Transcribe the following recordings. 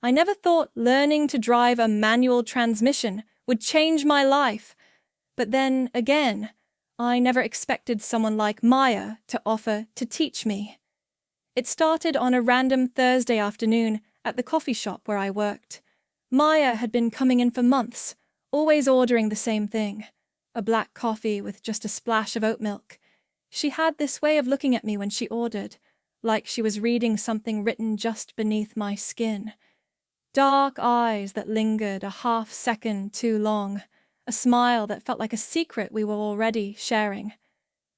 I never thought learning to drive a manual transmission would change my life. But then again, I never expected someone like Maya to offer to teach me. It started on a random Thursday afternoon at the coffee shop where I worked. Maya had been coming in for months, always ordering the same thing, a black coffee with just a splash of oat milk. She had this way of looking at me when she ordered, like she was reading something written just beneath my skin. Dark eyes that lingered a half-second too long, a smile that felt like a secret we were already sharing.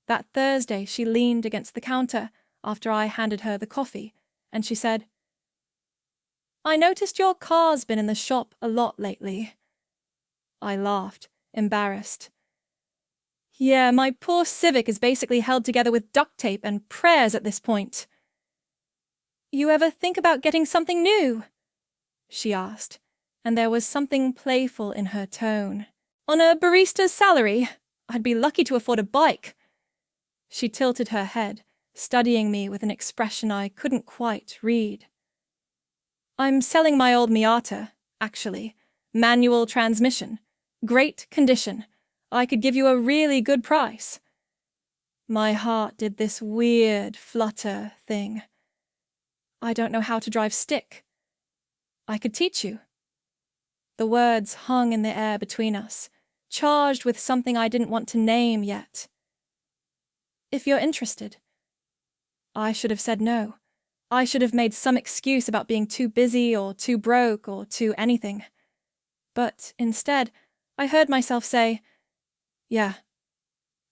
That Thursday she leaned against the counter after I handed her the coffee, and she said, "I noticed your car's been in the shop a lot lately." I laughed, embarrassed. "Yeah, my poor Civic is basically held together with duct tape and prayers at this point." "You ever think about getting something new?" she asked, and there was something playful in her tone. "On a barista's salary? I'd be lucky to afford a bike." She tilted her head, studying me with an expression I couldn't quite read. "I'm selling my old Miata, actually. Manual transmission. Great condition. I could give you a really good price." My heart did this weird flutter thing. "I don't know how to drive stick." "I could teach you." The words hung in the air between us, charged with something I didn't want to name yet. "If you're interested." I should have said no. I should have made some excuse about being too busy or too broke or too anything. But instead, I heard myself say, "Yeah,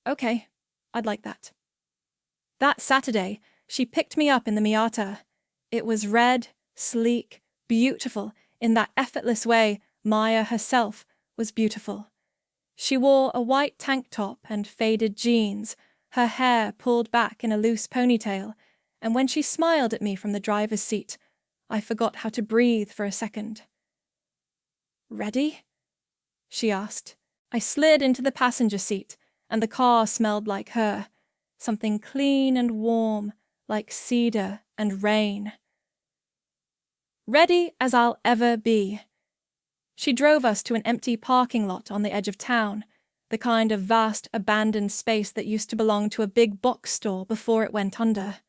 okay, I'd like that." That Saturday, she picked me up in the Miata. It was red, sleek, beautiful, in that effortless way Maya herself was beautiful. She wore a white tank top and faded jeans, her hair pulled back in a loose ponytail, and when she smiled at me from the driver's seat, I forgot how to breathe for a second. "Ready?" she asked. I slid into the passenger seat, and the car smelled like her, something clean and warm, like cedar and rain. Ready as I'll ever be. She drove us to an empty parking lot on the edge of town, the kind of vast abandoned space that used to belong to a big box store before it went under.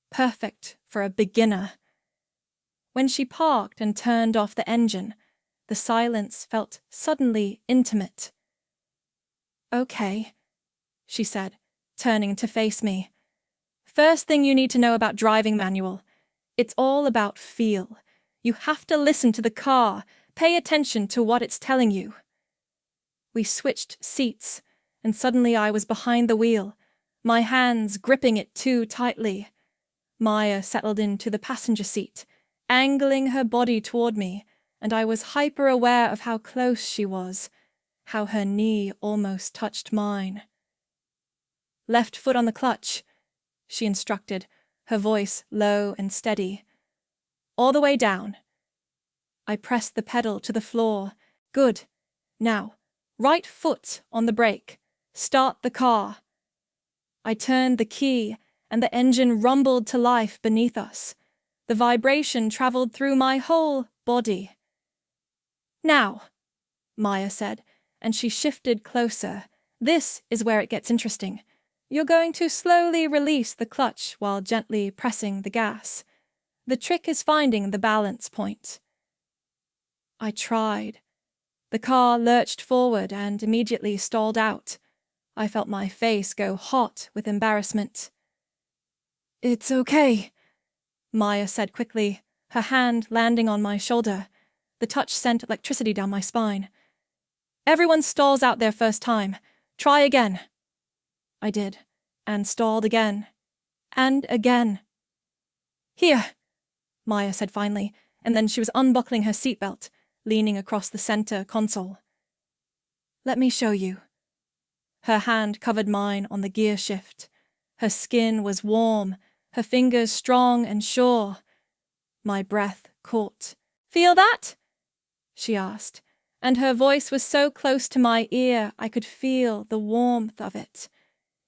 Perfect for a beginner. When she parked and turned off the engine, the silence felt suddenly intimate. "Okay," she said, turning to face me. "First thing you need to know about driving manual. It's all about feel. You have to listen to the car, pay attention to what it's telling you." We switched seats, and suddenly I was behind the wheel, my hands gripping it too tightly. Maya settled into the passenger seat, angling her body toward me, and I was hyper-aware of how close she was, how her knee almost touched mine. "Left foot on the clutch," she instructed, her voice low and steady. "All the way down." I pressed the pedal to the floor. "Good. Now, right foot on the brake. Start the car." I turned the key, and the engine rumbled to life beneath us. The vibration traveled through my whole body. "Now," Maya said, and she shifted closer. "This is where it gets interesting. You're going to slowly release the clutch while gently pressing the gas. The trick is finding the balance point." I tried. The car lurched forward and immediately stalled out. I felt my face go hot with embarrassment. "It's okay," Maya said quickly, her hand landing on my shoulder. The touch sent electricity down my spine. "Everyone stalls out their first time. Try again." I did, and stalled again. And again. "Here," Maya said finally, and then she was unbuckling her seatbelt, leaning across the center console. "Let me show you." Her hand covered mine on the gear shift. Her skin was warm, her fingers strong and sure. My breath caught. "Feel that?" she asked, and her voice was so close to my ear I could feel the warmth of it.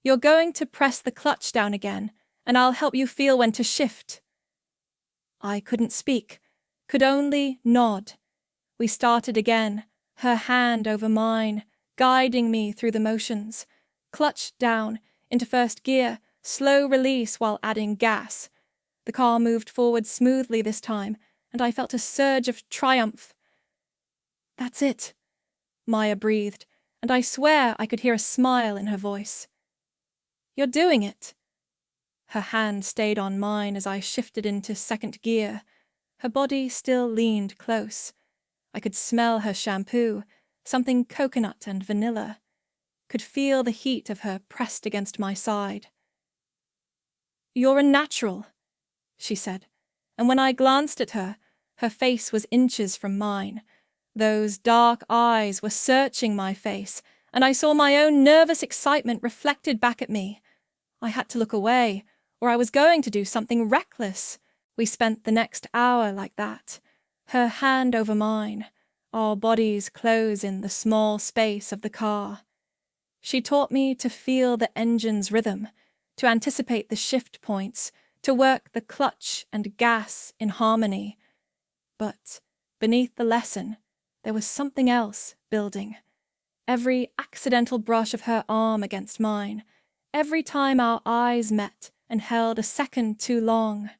"You're going to press the clutch down again, and I'll help you feel when to shift." I couldn't speak, could only nod. We started again, her hand over mine, guiding me through the motions. Clutch down, into first gear, slow release while adding gas. The car moved forward smoothly this time, and I felt a surge of triumph. "That's it," Maya breathed, and I swear I could hear a smile in her voice. "You're doing it." Her hand stayed on mine as I shifted into second gear. Her body still leaned close. I could smell her shampoo, something coconut and vanilla. Could feel the heat of her pressed against my side. "You're a natural," she said, and when I glanced at her, her face was inches from mine. Those dark eyes were searching my face, and I saw my own nervous excitement reflected back at me. I had to look away, or I was going to do something reckless. We spent the next hour like that, her hand over mine, our bodies close in the small space of the car. She taught me to feel the engine's rhythm, to anticipate the shift points, to work the clutch and gas in harmony. But beneath the lesson, there was something else building. Every accidental brush of her arm against mine, every time our eyes met and held a second too long,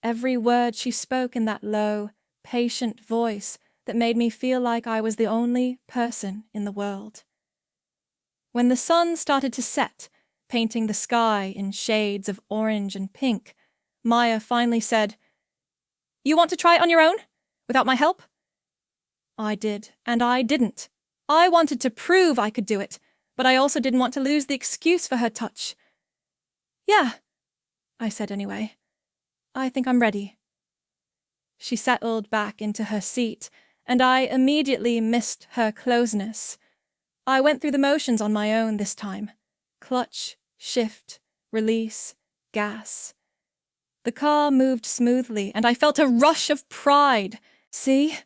every word she spoke in that low, patient voice that made me feel like I was the only person in the world. When the sun started to set, painting the sky in shades of orange and pink, Maya finally said, "You want to try it on your own, without my help?" I did, and I didn't. I wanted to prove I could do it, but I also didn't want to lose the excuse for her touch. "Yeah," I said anyway. "I think I'm ready." She settled back into her seat, and I immediately missed her closeness. I went through the motions on my own this time. Clutch, shift, release, gas. The car moved smoothly, and I felt a rush of pride. "See?"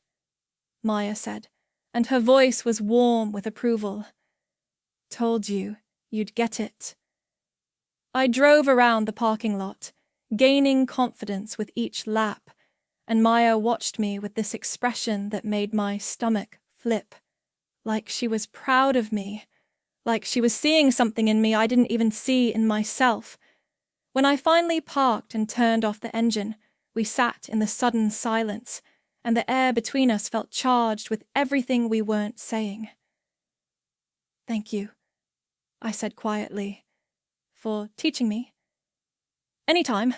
Maya said, and her voice was warm with approval. "Told you, you'd get it." I drove around the parking lot, gaining confidence with each lap, and Maya watched me with this expression that made my stomach flip, like she was proud of me, like she was seeing something in me I didn't even see in myself. When I finally parked and turned off the engine, we sat in the sudden silence, and the air between us felt charged with everything we weren't saying. "Thank you," I said quietly, "for teaching me." "Anytime,"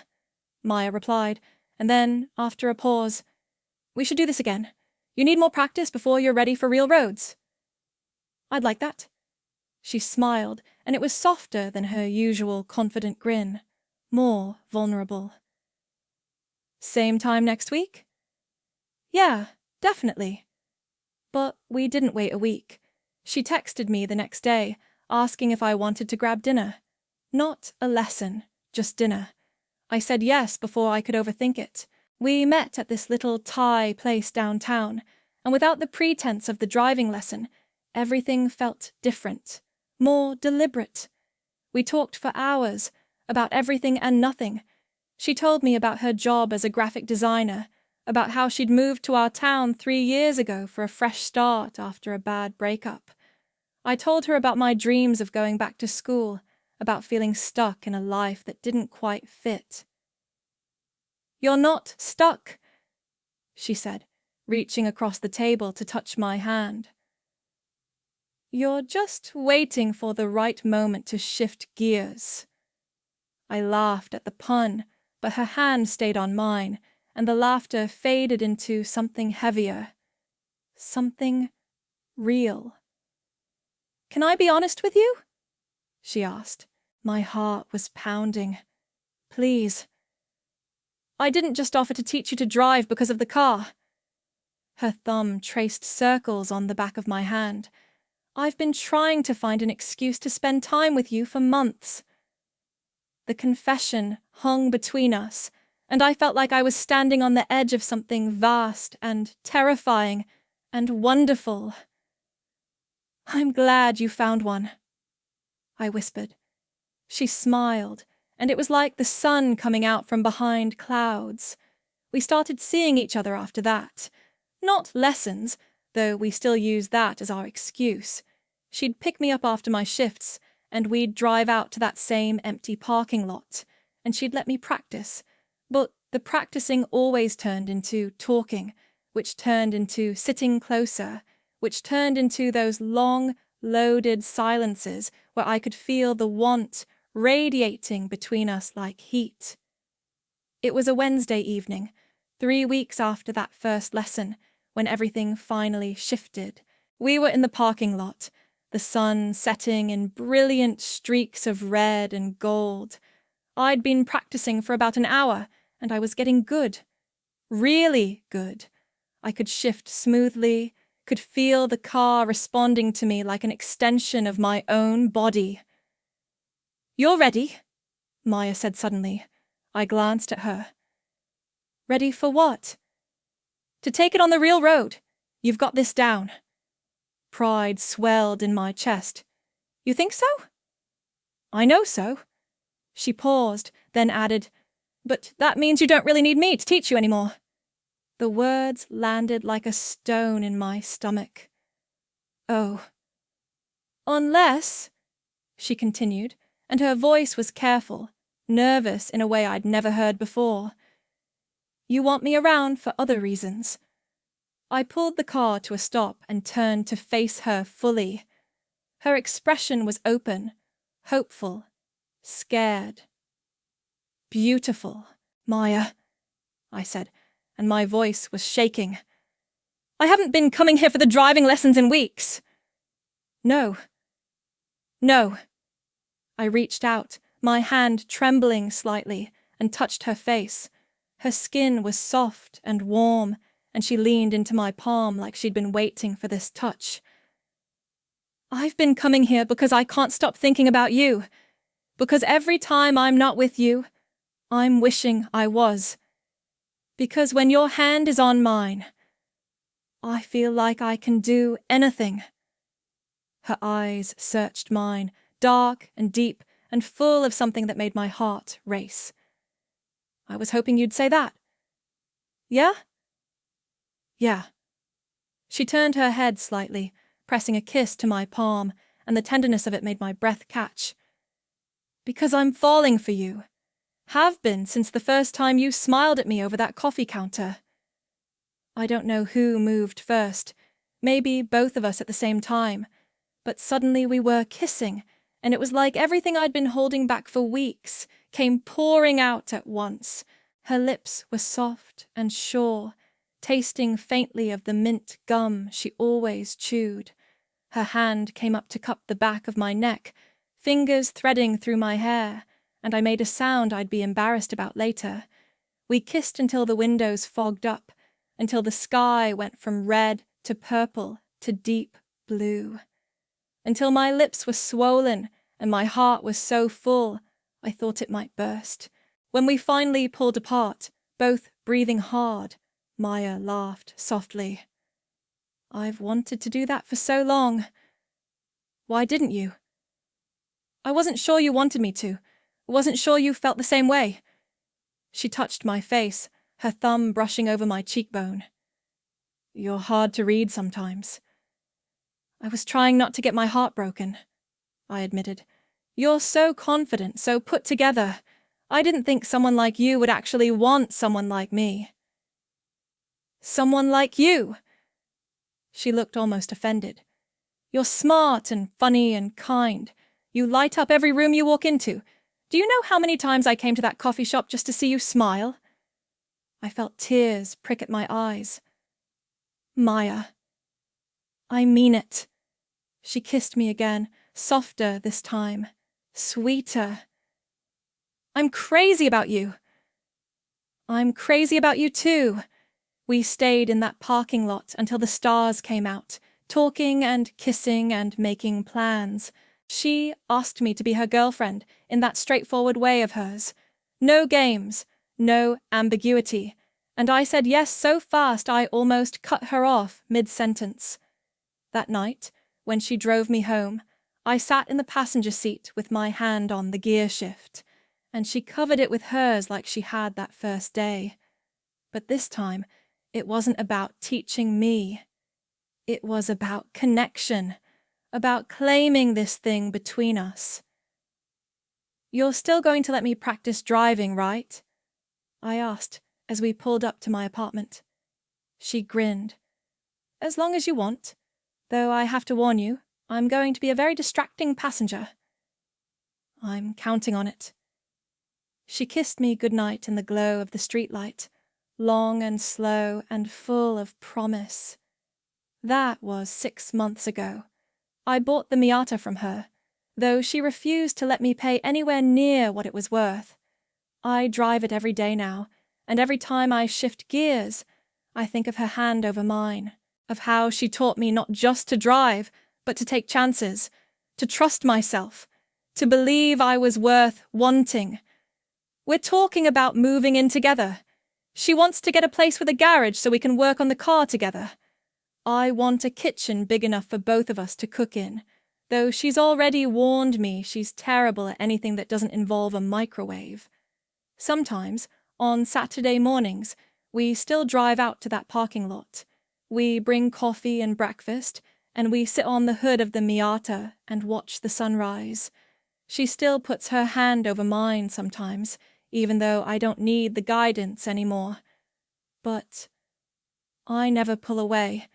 Maya replied, and then, after a pause, "We should do this again. You need more practice before you're ready for real roads." "I'd like that." She smiled, and it was softer than her usual confident grin, more vulnerable. "Same time next week?" "Yeah, definitely." But we didn't wait a week. She texted me the next day, asking if I wanted to grab dinner. Not a lesson, just dinner. I said yes before I could overthink it. We met at this little Thai place downtown, and without the pretense of the driving lesson, everything felt different, more deliberate. We talked for hours, about everything and nothing. She told me about her job as a graphic designer, about how she'd moved to our town 3 years ago for a fresh start after a bad breakup. I told her about my dreams of going back to school, about feeling stuck in a life that didn't quite fit. "You're not stuck," she said, reaching across the table to touch my hand. "You're just waiting for the right moment to shift gears." I laughed at the pun, but her hand stayed on mine, and the laughter faded into something heavier. Something real. "Can I be honest with you?" she asked. My heart was pounding. "Please." "I didn't just offer to teach you to drive because of the car." Her thumb traced circles on the back of my hand. "I've been trying to find an excuse to spend time with you for months." The confession hung between us, and I felt like I was standing on the edge of something vast and terrifying and wonderful. "I'm glad you found one," I whispered. She smiled, and it was like the sun coming out from behind clouds. We started seeing each other after that. Not lessons, though we still used that as our excuse. She'd pick me up after my shifts, and we'd drive out to that same empty parking lot, and she'd let me practice. But the practicing always turned into talking, which turned into sitting closer, which turned into those long, loaded silences where I could feel the want radiating between us like heat. It was a Wednesday evening, 3 weeks after that first lesson, when everything finally shifted. We were in the parking lot, the sun setting in brilliant streaks of red and gold. I'd been practicing for about an hour, and I was getting good. Really good. I could shift smoothly, could feel the car responding to me like an extension of my own body. "You're ready," Maya said suddenly. I glanced at her. "Ready for what?" "To take it on the real road. You've got this down." Pride swelled in my chest. "You think so?" "I know so." She paused, then added, "But that means you don't really need me to teach you anymore." The words landed like a stone in my stomach. "Oh." "Unless," she continued, and her voice was careful, nervous in a way I'd never heard before, "you want me around for other reasons." I pulled the car to a stop and turned to face her fully. Her expression was open, hopeful, scared. "Beautiful, Maya," I said, and my voice was shaking. "I haven't been coming here for the driving lessons in weeks." No. I reached out, my hand trembling slightly, and touched her face. Her skin was soft and warm, and she leaned into my palm like she'd been waiting for this touch. "I've been coming here because I can't stop thinking about you. Because every time I'm not with you, I'm wishing I was. Because when your hand is on mine, I feel like I can do anything." Her eyes searched mine, dark and deep and full of something that made my heart race. "I was hoping you'd say that." "Yeah?" "Yeah." She turned her head slightly, pressing a kiss to my palm, and the tenderness of it made my breath catch. "Because I'm falling for you. Have been since the first time you smiled at me over that coffee counter." I don't know who moved first, maybe both of us at the same time, but suddenly we were kissing, and it was like everything I'd been holding back for weeks came pouring out at once. Her lips were soft and sure, tasting faintly of the mint gum she always chewed. Her hand came up to cup the back of my neck, fingers threading through my hair, and I made a sound I'd be embarrassed about later. We kissed until the windows fogged up, until the sky went from red to purple to deep blue, until my lips were swollen and my heart was so full I thought it might burst. When we finally pulled apart, both breathing hard, Maya laughed softly. "I've wanted to do that for so long." "Why didn't you?" "I wasn't sure you wanted me to. Wasn't sure you felt the same way." She touched my face, her thumb brushing over my cheekbone. "You're hard to read sometimes." "I was trying not to get my heart broken," I admitted. "You're so confident, so put together. I didn't think someone like you would actually want someone like me." "Someone like you?" She looked almost offended. "You're smart and funny and kind. You light up every room you walk into. Do you know how many times I came to that coffee shop just to see you smile?" I felt tears prick at my eyes. "Maya, I mean it." She kissed me again, softer this time, sweeter. "I'm crazy about you." "I'm crazy about you too." We stayed in that parking lot until the stars came out, talking and kissing and making plans. She asked me to be her girlfriend in that straightforward way of hers. No games, no ambiguity, and I said yes so fast I almost cut her off mid-sentence. That night, when she drove me home, I sat in the passenger seat with my hand on the gear shift, and she covered it with hers like she had that first day. But this time, it wasn't about teaching me. It was about connection, about claiming this thing between us. "You're still going to let me practice driving, right?" I asked as we pulled up to my apartment. She grinned. "As long as you want, though I have to warn you, I'm going to be a very distracting passenger." "I'm counting on it." She kissed me goodnight in the glow of the streetlight, long and slow and full of promise. That was 6 months ago. I bought the Miata from her, though she refused to let me pay anywhere near what it was worth. I drive it every day now, and every time I shift gears, I think of her hand over mine, of how she taught me not just to drive, but to take chances, to trust myself, to believe I was worth wanting. We're talking about moving in together. She wants to get a place with a garage so we can work on the car together. I want a kitchen big enough for both of us to cook in, though she's already warned me she's terrible at anything that doesn't involve a microwave. Sometimes, on Saturday mornings, we still drive out to that parking lot. We bring coffee and breakfast, and we sit on the hood of the Miata and watch the sunrise. She still puts her hand over mine sometimes, even though I don't need the guidance anymore. But I never pull away.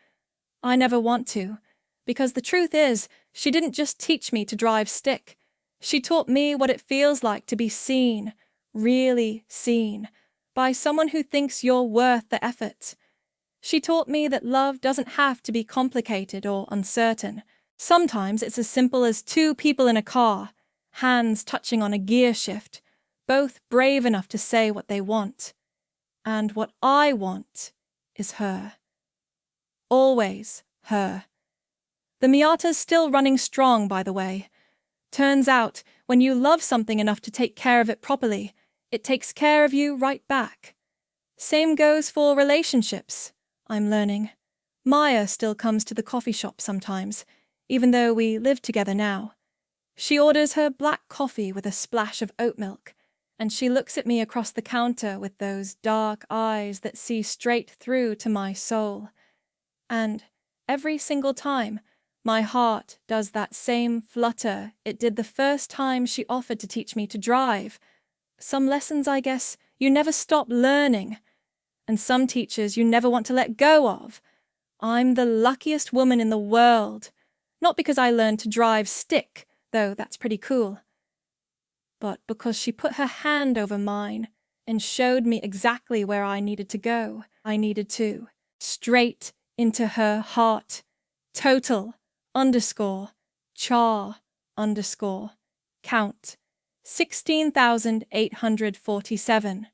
I never want to, because the truth is, she didn't just teach me to drive stick. She taught me what it feels like to be seen, really seen, by someone who thinks you're worth the effort. She taught me that love doesn't have to be complicated or uncertain. Sometimes it's as simple as two people in a car, hands touching on a gear shift, both brave enough to say what they want. And what I want is her. Always her. The Miata's still running strong, by the way. Turns out, when you love something enough to take care of it properly, it takes care of you right back. Same goes for relationships, I'm learning. Maya still comes to the coffee shop sometimes, even though we live together now. She orders her black coffee with a splash of oat milk, and she looks at me across the counter with those dark eyes that see straight through to my soul. And every single time, my heart does that same flutter it did the first time she offered to teach me to drive. Some lessons, I guess, you never stop learning, and some teachers you never want to let go of. I'm the luckiest woman in the world, not because I learned to drive stick, though that's pretty cool, but because she put her hand over mine and showed me exactly where I needed to go. I needed to. Straight into her heart. Total _ char _ count. 16,847.